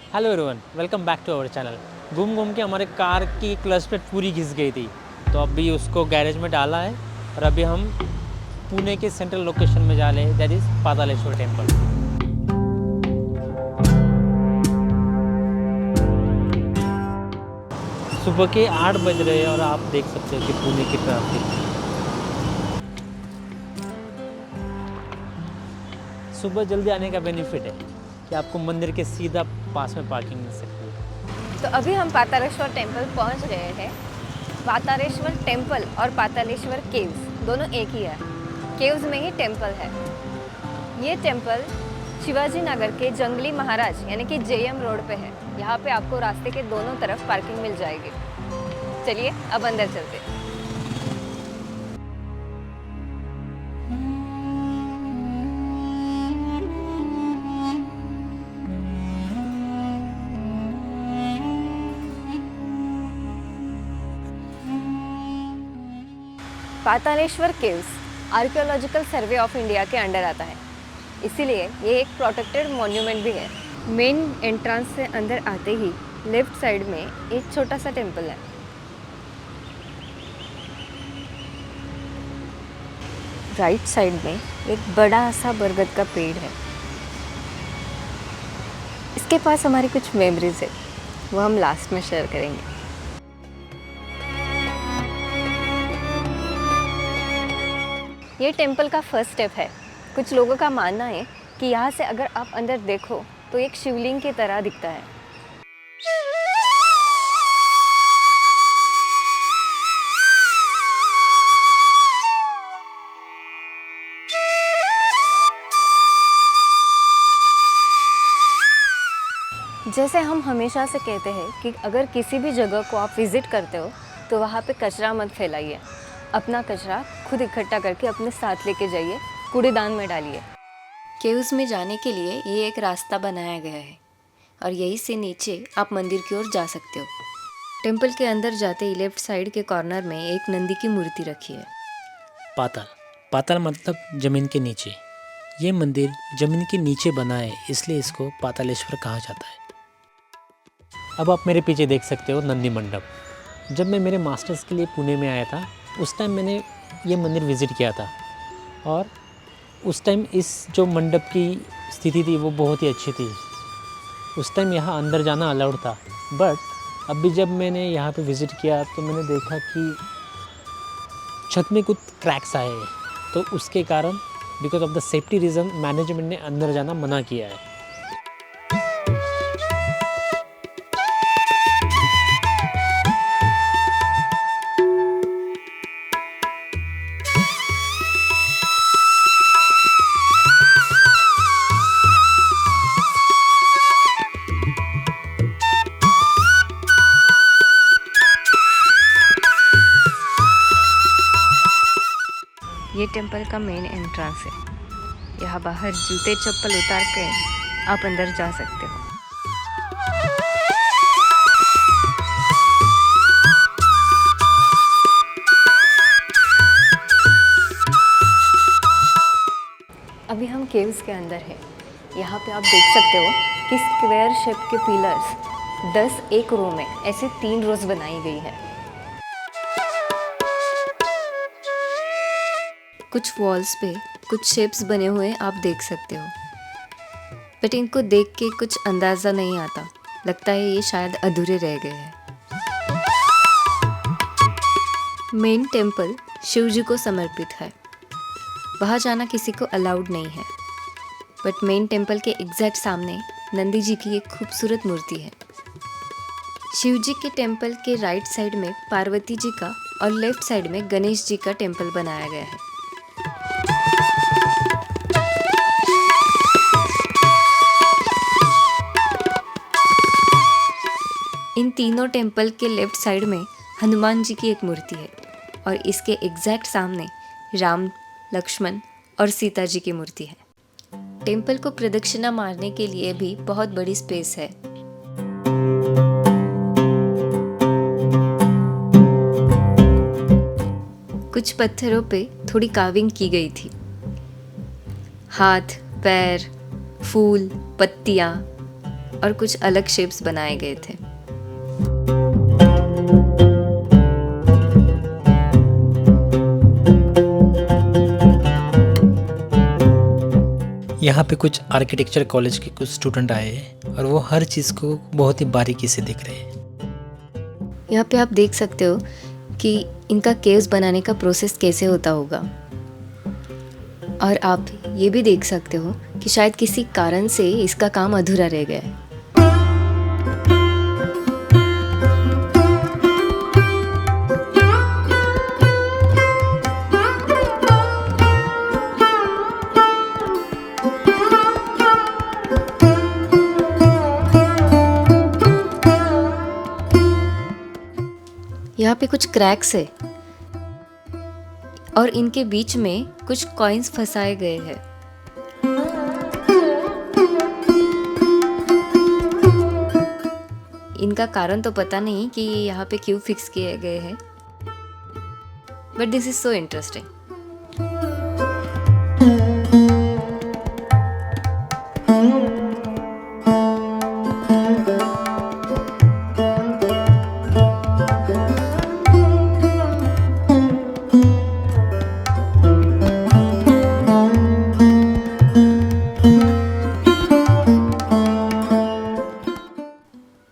Hello everyone, welcome back to our channel. घूम घूम के हमारे कार की क्लच प्लेट पूरी घिस गई थी, तो अभी उसको गैरेज में डाला है और अभी हम पुणे के सेंट्रल लोकेशन में जा रहे हैं, दैट इज़ पातालेश्वर टेम्पल। सुबह के 8 बज रहे हैं और आप देख सकते हो कि पुणे की ट्रैफिक। सुबह जल्दी आने का बेनिफिट है कि आपको मंदिर के सीधा पास में पार्किंग मिल सकती है। तो अभी हम पातालेश्वर टेम्पल पहुंच गए हैं। पातालेश्वर टेम्पल और पातालेश्वर केव्स दोनों एक ही है। केव्स में ही टेम्पल है। ये टेम्पल शिवाजी नगर के जंगली महाराज यानी कि जेएम रोड पे है। यहाँ पे आपको रास्ते के दोनों तरफ पार्किंग मिल जाएगी। चलिए अब अंदर चलते हैं। Pataleshwar caves archaeological survey of India के अंडर आता है, इसीलिए ये एक प्रोटेक्टेड मॉन्यूमेंट भी है। मेन एंट्रेंस से अंदर आते ही लेफ्ट साइड में एक छोटा सा टेम्पल है। राइट साइड में एक बड़ा सा बरगद का पेड़ है। इसके पास हमारी कुछ मेमोरीज है, वो हम लास्ट में शेयर करेंगे। ये टेम्पल का फर्स्ट स्टेप है। कुछ लोगों का मानना है कि यहाँ से अगर आप अंदर देखो तो एक शिवलिंग की तरह दिखता है। जैसे हम हमेशा से कहते हैं कि अगर किसी भी जगह को आप विज़िट करते हो तो वहाँ पे कचरा मत फैलाइए। अपना कचरा खुद इकट्ठा करके अपने साथ लेके जाइए, कूड़ेदान में डालिए। केव्स में जाने के लिए ये एक रास्ता बनाया गया है और यहीं से नीचे आप मंदिर की ओर जा सकते हो। टेम्पल के अंदर जाते ही लेफ्ट साइड के कॉर्नर में एक नंदी की मूर्ति रखी है। पाताल मतलब ज़मीन के नीचे। ये मंदिर ज़मीन के नीचे बना है, इसलिए इसको पातालेश्वर कहा जाता है। अब आप मेरे पीछे देख सकते हो नंदी मंडप। जब मैं मेरे मास्टर्स के लिए पुणे में आया था, उस टाइम मैंने ये मंदिर विज़िट किया था और उस टाइम इस जो मंडप की स्थिति थी वो बहुत ही अच्छी थी। उस टाइम यहाँ अंदर जाना अलाउड था, बट अभी जब मैंने यहाँ पे विज़िट किया तो मैंने देखा कि छत में कुछ क्रैक्स आए हैं, तो उसके कारण because of the safety reason management ने अंदर जाना मना किया है। ये टेम्पल का मेन एंट्रेंस है। यहाँ बाहर जूते चप्पल उतार के आप अंदर जा सकते हो। अभी हम केव्स के अंदर हैं। यहाँ पे आप देख सकते हो कि स्क्वायर शेप के पिलर्स 10 एक रो में ऐसे 3 रोज बनाई गई है। कुछ वॉल्स पे कुछ शेप्स बने हुए आप देख सकते हो, बट इनको देख के कुछ अंदाज़ा नहीं आता। लगता है ये शायद अधूरे रह गए हैं। मेन टेम्पल शिव जी को समर्पित है। वहाँ जाना किसी को अलाउड नहीं है, बट मेन टेम्पल के एग्जैक्ट सामने नंदी जी की एक खूबसूरत मूर्ति है। शिव जी के टेम्पल के राइट साइड में पार्वती जी का और लेफ्ट साइड में गणेश जी का टेम्पल बनाया गया है। इन तीनों टेम्पल के लेफ्ट साइड में हनुमान जी की एक मूर्ति है और इसके एग्जैक्ट सामने राम, लक्ष्मण और सीता जी की मूर्ति है। टेम्पल को प्रदक्षिणा मारने के लिए भी बहुत बड़ी स्पेस है। कुछ पत्थरों पे थोड़ी कार्विंग की गई थी। हाथ, पैर, फूल, पत्तियाँ और कुछ अलग शेप्स बनाए गए थे। यहाँ पे कुछ आर्किटेक्चर कॉलेज के कुछ स्टूडेंट आए हैं और वो हर चीज़ को बहुत ही बारीकी से देख रहे हैं। यहाँ पे आप देख सकते हो कि इनका केव्स बनाने का प्रोसेस कैसे होता होगा, और आप ये भी देख सकते हो कि शायद किसी कारण से इसका काम अधूरा रह गया है। यहाँ पे कुछ क्रैक्स है और इनके बीच में कुछ कॉइन्स फंसाए गए हैं। इनका कारण तो पता नहीं कि ये यहाँ पे क्यों फिक्स किए गए हैं, but this is so interesting.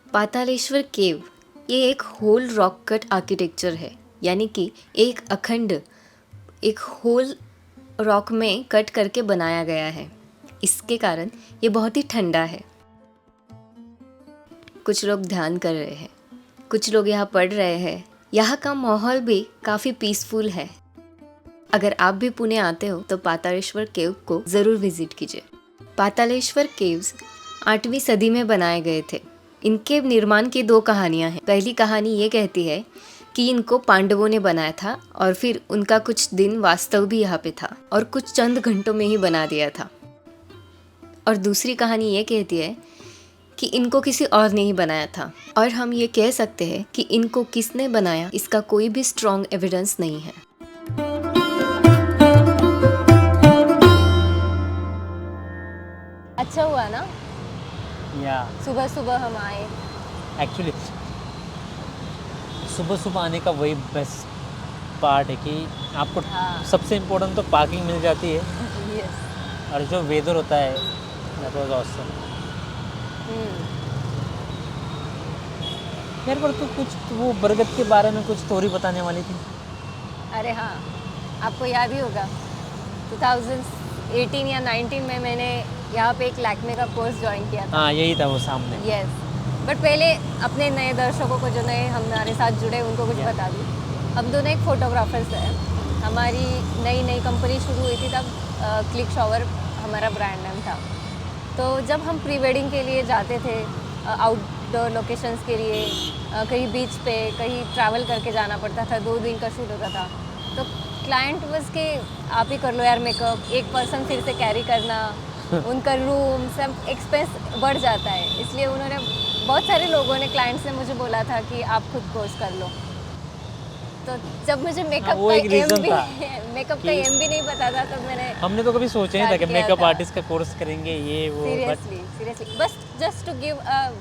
Pataleshwar cave ये एक होल रॉक कट आर्किटेक्चर है, यानी कि एक अखंड एक होल रॉक में कट करके बनाया गया है। इसके कारण ये बहुत ही ठंडा है। कुछ लोग ध्यान कर रहे हैं, कुछ लोग यहाँ पढ़ रहे हैं। यहाँ का माहौल भी काफ़ी पीसफुल है। अगर आप भी पुणे आते हो तो पातालेश्वर केव को ज़रूर विजिट कीजिए। पातालेश्वर केव्स 8वीं सदी में बनाए गए थे। इनके निर्माण की 2 कहानियां हैं। पहली कहानी ये कहती है कि इनको पांडवों ने बनाया था और फिर उनका कुछ दिन वास्तव भी यहाँ पे था और कुछ चंद घंटों में ही बना दिया था। और दूसरी कहानी ये कहती है कि इनको किसी और ने ही बनाया था, और हम ये कह सकते हैं कि इनको किसने बनाया इसका कोई भी स्ट्रॉन्ग एविडेंस नहीं है। अच्छा हुआ ना या सुबह सुबह हम आए। एक्चुअली सुबह सुबह आने का वही बेस्ट पार्ट है कि आपको सबसे इम्पोर्टेंट तो पार्किंग मिल जाती है, और जो वेदर होता है दैट वाज ऑसम। यार पर तू कुछ वो बरगद के बारे में कुछ स्टोरी बताने वाली थी। अरे हाँ, आपको याद ही होगा 2018 या 19 में मैंने यहाँ पे एक लैक्मे का कोर्स ज्वाइन किया था। हाँ यही था वो सामने। यस, बट पहले अपने नए दर्शकों को, जो नए हमारे साथ जुड़े, उनको कुछ बता दूँ। हम दोनों एक फ़ोटोग्राफर्स हैं। हमारी नई कंपनी शुरू हुई थी तब क्लिक शॉवर हमारा ब्रांड नेम था। तो जब हम प्री वेडिंग के लिए जाते थे आउटडोर लोकेशंस के लिए, कहीं बीच पे कहीं ट्रैवल करके जाना पड़ता था, 2 दिन का शूट होता था, तो क्लाइंट बस के आप ही कर लो यार मेकअप, एक पर्सन फिर से कैरी करना, उनका रूम सब एक्सपेंस बढ़ जाता है। इसलिए उन्होंने, बहुत सारे लोगों ने, क्लाइंट्स ने मुझे बोला था कि आप खुद कोर्स कर लो। तो जब मुझे मेकअप का एम भी नहीं पता था, तब मैंने, हमने तो कभी सोचा नहीं था कि मेकअप आर्टिस्ट का कोर्स करेंगे ये वो। सीरियसली बस just to give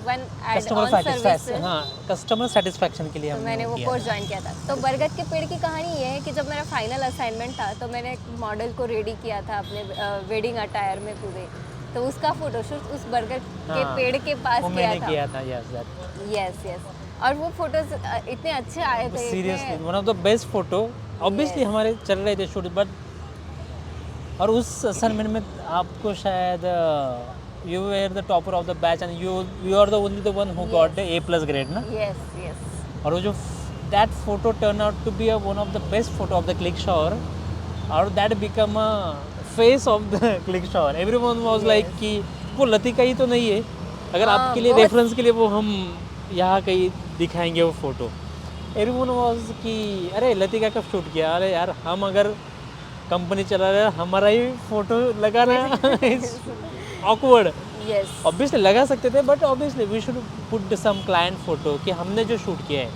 one ad customer on satisfaction, service. हाँ कस्टमर सेटिस्फैक्शन के लिए तो मैंने वो कोर्स ज्वाइन किया था। तो बरगद के पेड़ की कहानी ये है कि जब मेरा फाइनल असाइनमेंट था तो मैंने एक मॉडल को रेडी किया था अपने वेडिंग अटायर में पूरे। तो उसका फोटोशूट उस बरगद के पेड़ के पास किया था। यस, और वो फोटोज इतने अच्छे आए थे। Seriously one of the best photo. Obviously हमारे चल रहे थे शूट, बट और उस असाइनमेंट में आपको शायद you were the topper of the batch and you are the only the one who got the A+ grade ना। यस। और वो जो that photo turn out to be one of the best photo of the click shower, और that become a face of the click shower. Everyone was like कि वो लतिका ही तो नहीं है। अगर आपके लिए रेफरेंस के लिए वो हम यहाँ कहीं दिखाएंगे वो फोटो। एवरीवन वाज कि अरे लतिका कब शूट किया, अरे यार हम अगर कंपनी चला रहे हमारा ही फोटो लगाना इट्स ऑकवर्ड। यस, ऑब्वियसली लगा सकते थे, but obviously we should put some client photo कि हमने जो शूट किया है,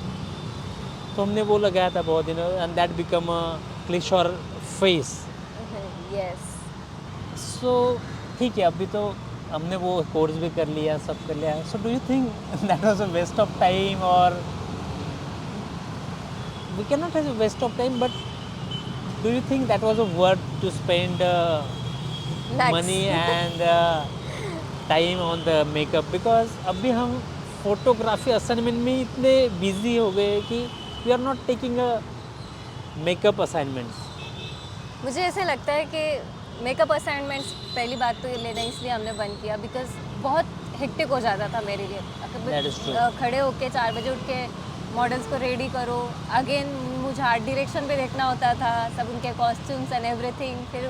तो हमने वो लगाया था बहुत दिनों, and that become a click shower face. Yes. So ठीक है, अभी तो हमने वो कोर्स भी कर लिया, सब कर लिया, so do you think that was a waste of time, और we can not have a waste of time, but do you think that was a worth to spend Lakhs. Money and time on the makeup? Because अभी हम photography assignment में इतने busy हो गए कि we are not taking a makeup assignments. मुझे ऐसे लगता है कि मेकअप असाइनमेंट्स पहली बात तो ये लेना इसलिए हमने बंद किया बिकॉज बहुत हेक्टिक हो जाता था मेरे लिए. That is true. खड़े होके 4 बजे उठ के मॉडल्स को रेडी करो, अगेन मुझे आर्ट डायरेक्शन पे देखना होता था, सब उनके कॉस्ट्यूम्स एंड एवरीथिंग, फिर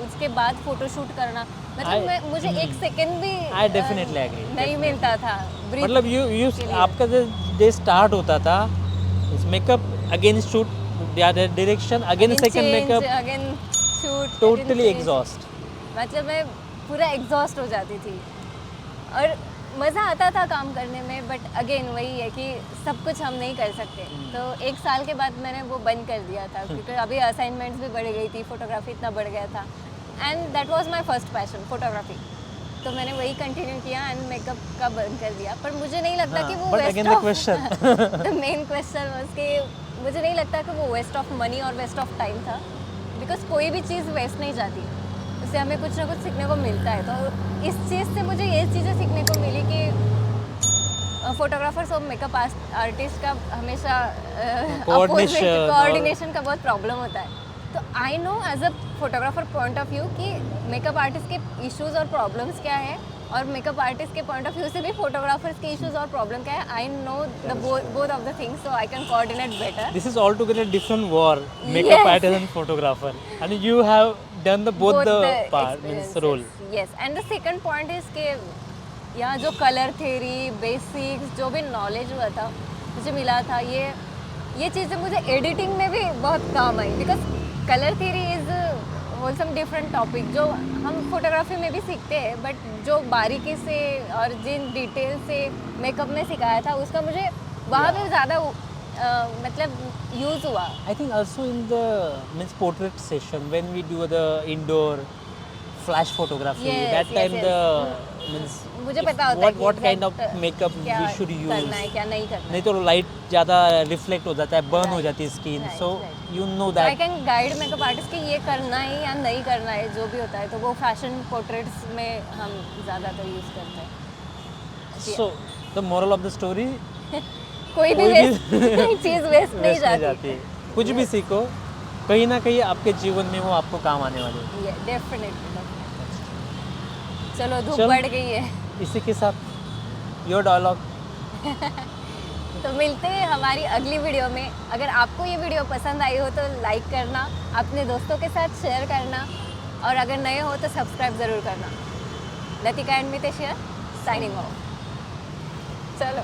उसके बाद फोटोशूट करना, मतलब मुझे एक सेकंड भी I definitely agree. नहीं मिलता था breathe मतलब यू के लिए. आपका जो डे स्टार्ट होता था makeup again shoot direction again second makeup, again shoot, totally exhaust. मतलब मैं पूरा एग्जॉस्ट हो जाती थी और मज़ा आता था काम करने में, बट अगेन वही है कि सब कुछ हम नहीं कर सकते. तो 1 साल के बाद मैंने वो बंद कर दिया था क्योंकि अभी असाइनमेंट्स भी बढ़ गई थी, फोटोग्राफी इतना बढ़ गया था, and that was my first passion photography. तो मैंने वही कंटिन्यू किया एंड मेकअप का बंद कर दिया. पर मुझे नहीं लगता कि वो but waste again the of question. The main question was कि मुझे नहीं लगता कि वो वेस्ट ऑफ मनी और वेस्ट ऑफ टाइम था, बिकॉज कोई भी चीज़ वेस्ट नहीं जाती, उससे हमें कुछ ना कुछ सीखने को मिलता है. तो इस चीज़ से मुझे ये चीज़ें सीखने को मिली कि फोटोग्राफर्स और मेकअप आर्टिस्ट का हमेशा कोऑर्डिनेशन का बहुत प्रॉब्लम होता है. तो I know as a photographer point of view कि मेकअप आर्टिस्ट के इश्यूज और प्रॉब्लम्स क्या है, और मेकअप आर्टिस्ट के पॉइंट ऑफ व्यू से भी फोटोग्राफर्स के इश्यूज और प्रॉब्लम क्या है. I know the both of the things, so I can coordinate better. This is altogether different war, makeup Yes. artist and photographer, and you have done the both the part means experiences. role. Yes, and the second point is कि यहाँ जो colour theory basics जो भी knowledge हुआ था मुझे मिला था, ये चीज़ें मुझे एडिटिंग में भी बहुत काम आई. Because colour theory is wholesome different topic जो हम फोटोग्राफी में भी सीखते हैं, बट जो बारीकी से और जिन डिटेल से मेकअप में सिखाया था उसका मुझे वहाँ पे ज़्यादा मतलब यूज़ हुआ. I think also in the means portrait session when we do the indoor flash photography, Yes, that yes, time yes. the means मुझे if पता होता है कि what kind of exact makeup क्या we should करना use. है क्या नहीं करना है. नहीं तो लाइट ज़्यादा रिफ्लेक्ट हो जाता है, बर्न हो Right. जाती है skin, Right, so right. You know I that. Can guide makeup artist कि ये करना है या नहीं करना है, जो भी होता है. तो वो फैशन पोर्ट्रेट्स में हम ज़्यादातर यूज़ करते हैं. So the moral of the story, कोई भी कोई भी वेस्ट चीज़ वेस्ट नहीं जाती. कुछ भी सीखो कहीं ना कहीं आपके जीवन में वो आपको काम आने वाली है. डेफिनेटली. चलो धूप चलो. बढ़ गई है, इसी के साथ योर डायलॉग. तो मिलते हैं हमारी अगली वीडियो में. अगर आपको ये वीडियो पसंद आई हो तो लाइक करना, अपने दोस्तों के साथ शेयर करना, और अगर नए हो तो सब्सक्राइब ज़रूर करना. Latika and Mitesh signing off. चलो.